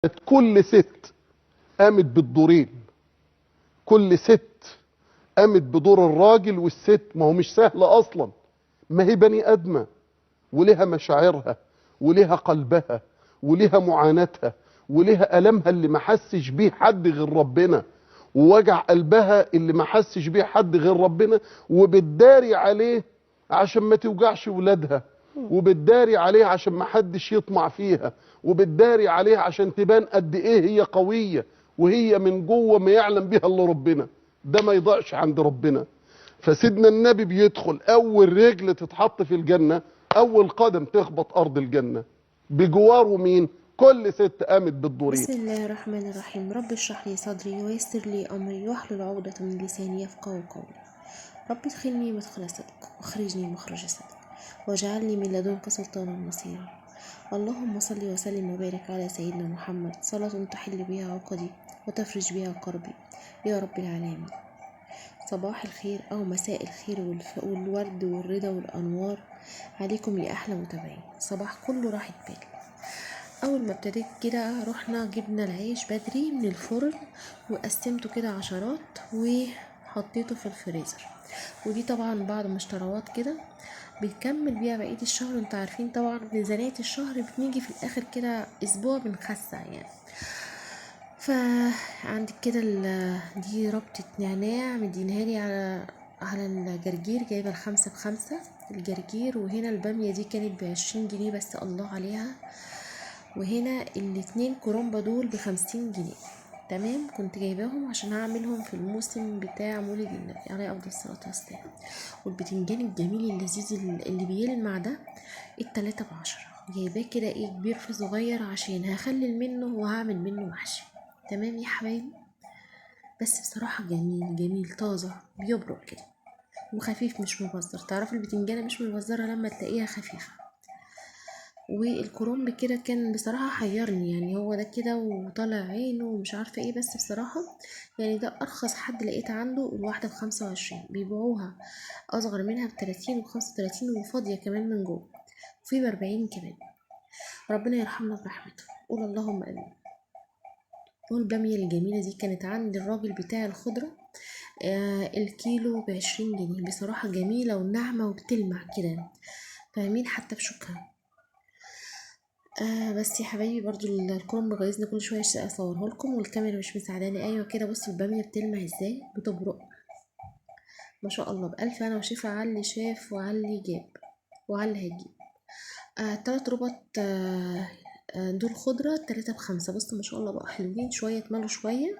كل ست قامت بالدورين، كل ست قامت بدور الراجل والست. ما هو مش سهل اصلا، ما هي بني ادمه ولها مشاعرها ولها قلبها ولها معاناتها ولها ألمها اللي ما حسش بيه حد غير ربنا، ووجع قلبها اللي ما حسش بيه حد غير ربنا، وبتداري عليه عشان ما توجعش ولادها، وبتداري عليه عشان ما حدش يطمع فيها، وبتداري عليه عشان تبان قد ايه هي قوية، وهي من جوه ما يعلم بها الا ربنا. ده ما يضيعش عند ربنا. فسيدنا النبي بيدخل اول رجل تتحط في الجنة، اول قدم تخبط ارض الجنة، بجواره مين؟ كل ست قامت بالدورين. بسم الله الرحمن الرحيم. رب اشرح لي صدري ويسر لي أمري واحلل عقدة من لساني يفقهوا قولي. رب ادخلني مدخل صدق واخرجني مخرج صدق واجعلني من لدنك سلطانا نصيرا. اللهم صل وسلم وبارك على سيدنا محمد صلاة تحل بها عقدي وتفرج بها كربي يا رب العالمين. صباح الخير أو مساء الخير والورد والرضا والأنوار عليكم يا أحلى متابعين. صباح كله راحة بال. اول ما ابتديت كده رحنا جبنا العيش بدري من الفرن وقسمته كده عشرات وحطيته في الفريزر. ودي طبعا بعد مشتروات كده بنكمل بيها بقية الشهر. انتوا عارفين طبعا ميزانية الشهر بنيجي في الاخر كده اسبوع بنخسع يعني. فعندك كده دي ربطة نعناع مدينهالي على الجرجير، جايبة الخمسة ب5 الجرجير. وهنا البامية دي كانت ب20 جنيه بس الله عليها. وهنا الاتنين كرومبا دول ب50 جنيه. تمام، كنت جايباهم عشان هعملهم في الموسم بتاع مولد النبي عليه افضل الصلاة والسلام. والبتنجان الجميل اللذيذ اللي بيلمع ده ال3 ب10. جايباه كده ايه كبير في صغير عشان هخلل منه وهعمل منه محشي. تمام يا حبايبي. بس بصراحة جميل جميل طازة بيبرق كده وخفيف مش مبذر. تعرفي البتنجانة مش مبذرة لما تلاقيها خفيفة. والكرنب كده كان بصراحة حيرني، يعني هو ده كده وطالع عينه ومش عارفة ايه. بس بصراحة يعني ده ارخص حد لقيت عنده الواحدة ب25، بيبيعوها اصغر منها ب30 وب35 وفاضية كمان من جوه، وفي ب40 كمان. ربنا يرحمنا برحمته، قول اللهم امين. والبامية الجميلة دي كانت عند الراجل بتاع الخضرة الكيلو ب20 جنيه. بصراحة جميلة وناعمة وبتلمع كده، فاهمين حتى بشوكها. بس يا حبايبي برضو الكرنب جايزني كل شويه اصوره لكم والكاميرا مش مساعداني. ايوه كده بصوا الباميه بتلمع ازاي بتبرق، ما شاء الله. بألف انا وشفا علي شاف وعلي جاب وعلي هيجيب. 3 ربط دول خضرة 3 ب5. بصوا ما شاء الله بقى حلوين شوية اتملوا شوية.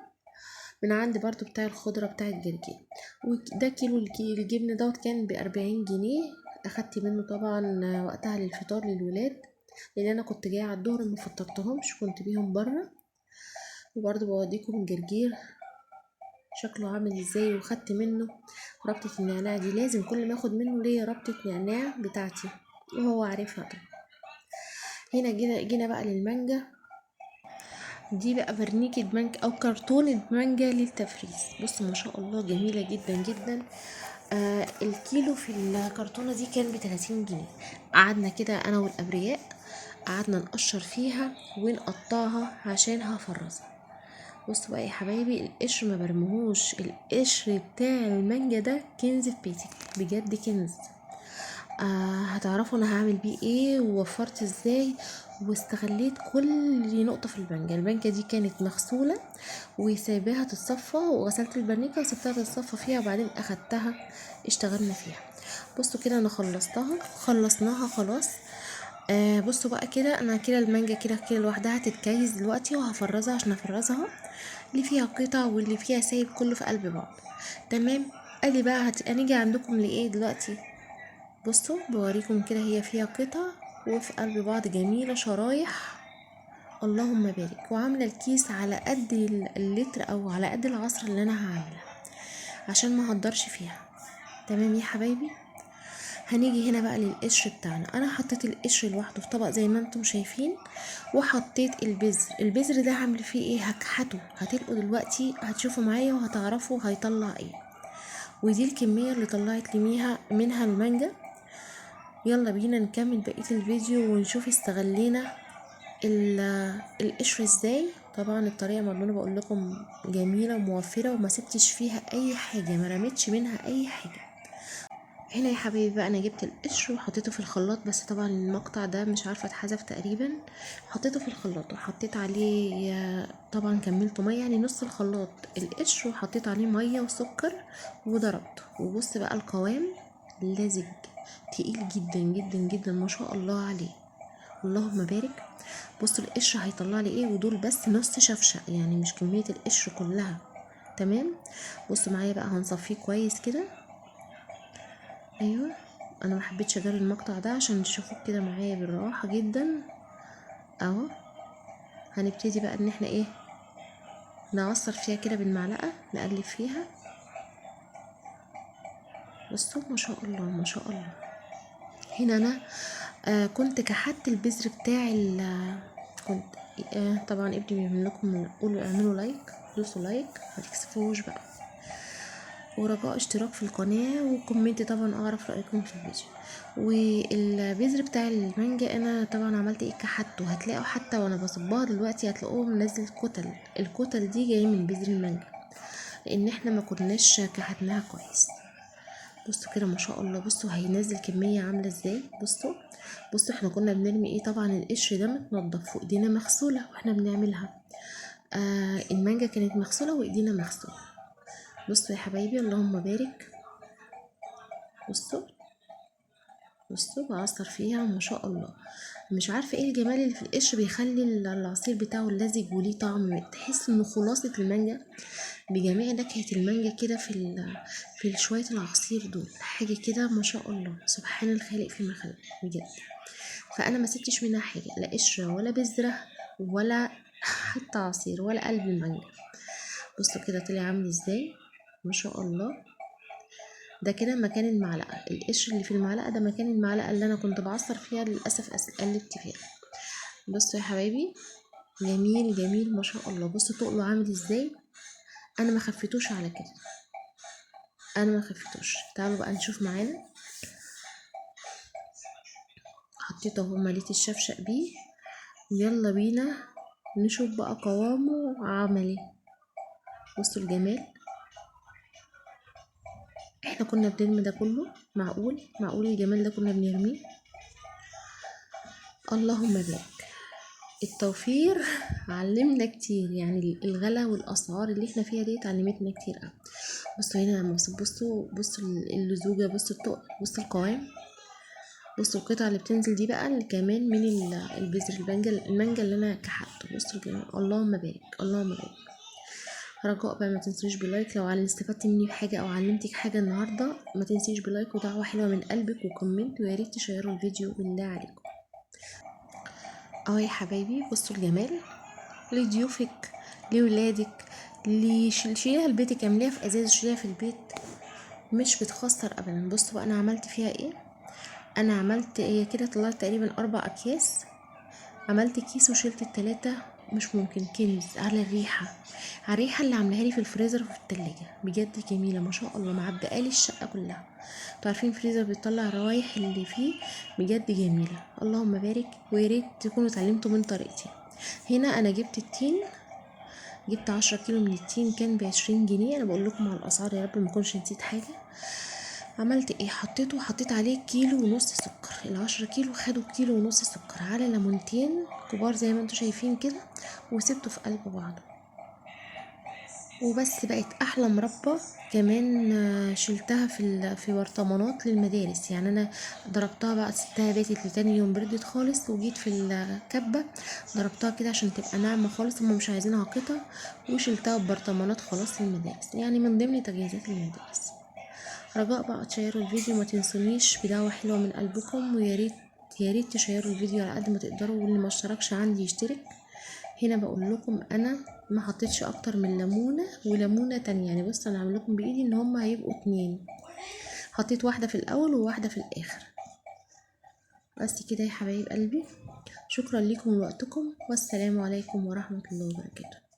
من عندي برضو بتاع الخضرة بتاع الجرجير. وده كيلو الجبن دوت كان ب40 جنيه. اخدت منه طبعا وقتها للفطار للولاد، لان انا كنت جايه على الظهر ما فطرتهمش كنت بيهم بره. وبرضو بوديكم الجرجير شكله عامل ازاي. وخدت منه ربطة النعناع دي، لازم كل ما اخد منه ليا ربطة نعناع بتاعتي وهو عارفها طبعا. هنا جينا بقى للمانجا. دي بقى برنيكة مانجا او كرتونة مانجا للتفريز. بصوا ما شاء الله جميلة جدا جدا. الكيلو في الكرتونة دي كان ب30 جنيه. قعدنا كده انا والابرياء قعدنا نقشر فيها ونقطعها عشان هفرزها. بصوا بقى يا حبايبي القشر ما برمهوش، القشر بتاع المانجا ده كنز في بيتي بجد كنز. هتعرفوا انا هعمل بيه ايه ووفرت ازاي واستغليت كل نقطة في المانجا دي كانت مغسولة وسايباها تتصفى، وغسلت البرنيكة وسبتها تتصفى فيها وبعدين اخدتها اشتغلنا فيها. بصوا كده انا خلصناها خلاص. بصوا بقى كده انا كده المانجا كده لوحدها هتتكيس دلوقتي وهفرزها عشان افرزها. اللي فيها قطع واللي فيها سايب كله في قلب بعض. تمام. ادي بقى هنيجي عندكم لايه دلوقتي. بصوا بوريكم كده هي فيها قطع وفي قلب بعض جميلة شرايح اللهم بارك. وعاملة الكيس على قد اللتر او على قد العصر اللي انا هعملها عشان ما هقدرش فيها. تمام يا حبايبي. هنيجي هنا بقى للقشر بتاعنا. انا حطيت القشر لوحده في طبق زي ما انتم شايفين، وحطيت البذر ده هعمل فيه ايه هكحته. هتلقوا دلوقتي هتشوفوا معايا وهتعرفوا هيطلع ايه. ودي الكمية اللي طلعت لي منها المانجا. يلا بينا نكمل بقية الفيديو ونشوف استغلينا القشر ازاي. طبعا الطريقه مضمونه بقول لكم جميله وموفره، وما سبتش فيها اي حاجه، ما رميتش منها اي حاجه. هنا يا حبايبي بقى انا جبت القشر وحطيته في الخلاط، بس طبعا المقطع ده مش عارفه اتحذف تقريبا. حطيته في الخلاط وحطيت عليه طبعا كملته ميه، يعني نص الخلاط القشر، وحطيت عليه ميه وسكر وضربته. وبص بقى القوام لزج تقيل جدا جدا جدا ما شاء الله عليه، اللهم بارك. بصوا القشر هيطلع لي ايه، ودول بس نص شفشق يعني مش كميه القشر كلها. تمام. بصوا معايا بقى هنصفيه كويس كده. ايوه انا ما حبيتش اجري المقطع ده عشان تشوفوه كده معايا بالراحه جدا اهو. هنبتدي بقى ان احنا ايه، نعصر فيها كده بالمعلقه، نقلب فيها. بصوا ما شاء الله ما شاء الله. هنا انا كنت كحت البذر بتاع كنت طبعا ابني بيعمل لكم، قولوا اعملوا لايك، دوسوا لايك ما تكسفوش بقى، ورجاء اشتراك في القناة وكومنت طبعا اعرف رأيكم في الفيديو. والبذر بتاع المانجا انا طبعا عملت ايه، كحته. هتلاقوا حتى وانا بصبها دلوقتي هتلاقوه منزل كتل، الكتل دي جايه من بذر المانجا، لان احنا ما كناش كحتناها كويس. بصوا كده ما شاء الله، بصوا هينزل كمية عاملة ازاي. بصوا احنا كنا بنرمي ايه، طبعا القشر ده متنضف وايدينا مغسولة واحنا بنعملها. المانجا كانت مغسولة وايدينا مغسولة. بصوا يا حبايبي اللهم بارك. بصوا بعصر فيها ما شاء الله. مش عارفه ايه الجمال اللي في القشر بيخلي العصير بتاعه لزج وليه طعم، تحس انه خلاصه المانجا بجميع نكهه المانجا كده في شويه العصير دول، حاجه كده ما شاء الله سبحان الخالق فيما خلق بجد. فانا ما سبتش منها حاجه، لا قشره ولا بذره ولا حتى عصير ولا قلب المانجا. بصوا كده طلع عامل ازاي ما شاء الله. ده كده مكان المعلقه، القشر اللي في المعلقه ده مكان المعلقه اللي انا كنت بعصر فيها، للاسف قلبت فيها. بصوا يا حبايبي جميل جميل ما شاء الله. بصوا تقله عامل ازاي، انا ما خفيتوش على كده، انا ما خفيتوش. تعالوا بقى نشوف معانا. حطيت اهو، مليت الشفشق بيه، يلا بينا نشوف بقى قوامه عملي. بصوا الجمال، احنا كنا بنرمي ده كله، معقول الجمال ده كنا بنرميه. اللهم بارك. التوفير علمنا كتير، يعني الغلا والاسعار اللي احنا فيها دي علمتنا كتير قوي. بصوا هنا لما بصوا اللزوجه، بصوا التقل، بصوا القوام، بصوا القطعه اللي بتنزل دي بقى اللي كمان من البذر المانجا اللي انا كحته. بصوا الجمال، اللهم بارك اللهم بارك. رجاء بقى ما تنسوش بلايك لو استفدت مني بحاجه او علمتك حاجه النهارده، ما تنسيش بلايك ودعوه حلوه من قلبك وكومنت، ويا ريت تشيروا الفيديو بالله عليكم. اهو يا حبايبي بصوا الجمال، لضيوفك لولادك، اللي شيليها لبيتك، اعمليها في ازاز شيليها في البيت، مش بتخسر ابدا. بصوا بقى انا عملت فيها ايه، انا عملت ايه كده، طلعت تقريبا 4 اكياس، عملت كيس وشلت ال3. مش ممكن كنز على الريحه، على الريحه اللي عاملاها لي في الفريزر وفي التلاجة، بجد جميله ما شاء الله، معبقالي الشقه كلها. انتوا عارفين الفريزر بيطلع الروايح اللي فيه، بجد جميله اللهم بارك. ويا ريت تكونوا اتعلمتوا من طريقتي. هنا انا جبت التين، جبت 10 كيلو من التين، كان ب20 جنيه. انا بقول لكم على الاسعار يا رب ما اكونش نسيت حاجه. عملت ايه، حطيت عليه 1.5 كيلو سكر، ال10 كيلو خدوا 1.5 كيلو سكر، على ليمونتين كبار زي ما انتوا شايفين كده، وسبته في قلب بعضه. وبس بقت احلى مربى. كمان شلتها في برطمانات للمدارس، يعني انا ضربتها بقى، سبتها باتت لتاني يوم بردت خالص، وجيت في الكبه ضربتها كده عشان تبقى ناعمه خالص، هم مش عايزينها قطع، وشلتها ببرطمانات خلاص للمدارس، يعني من ضمن تجهيزات المدارس. رجاء بقى تشيروا الفيديو، ما تنسونيش بدعوة حلوة من قلبكم، ويا ريت يا ريت تشيروا الفيديو على قد ما تقدروا، واللي ما اشتركش عندي يشترك. هنا بقول لكم انا ما حطيتش اكتر من ليمونه وليمونه تانية، يعني بص انا عامل لكم بايدي ان هما هيبقوا 2، حطيت واحده في الاول وواحده في الاخر. بس كده يا حبايب قلبي، شكرا لكم لوقتكم، والسلام عليكم ورحمه الله وبركاته.